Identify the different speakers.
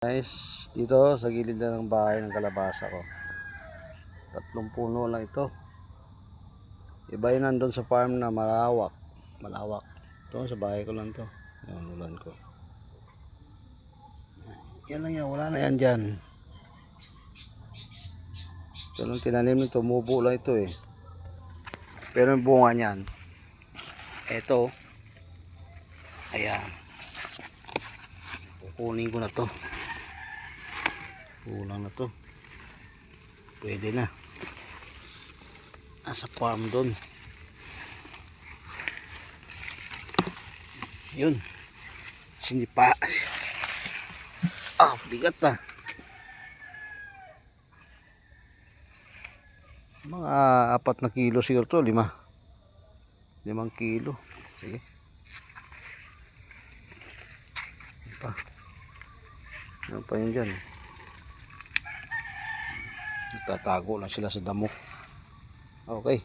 Speaker 1: Guys, dito sa gilid na ng bahay ng kalabasa ko. 3 puno lang ito. Iba yun nandun sa farm na malawak. Ito sa bahay ko lang to. Yung ulan ko. Yan lang yan, wala na yan dyan. Ito lang tinanim nito, tumubo lang ito eh. Pero yung bunga niyan, ito, ayan. Kukunin ko na to. Kulang na to. Pwede na. Nasa farm doon. Yun. Sinipa. Bigat na. Mga 4 na kilo siguro to. 5 kilo. Sige. Ano pa yun dyan? Nagtatago lang sila sa damo. Okay.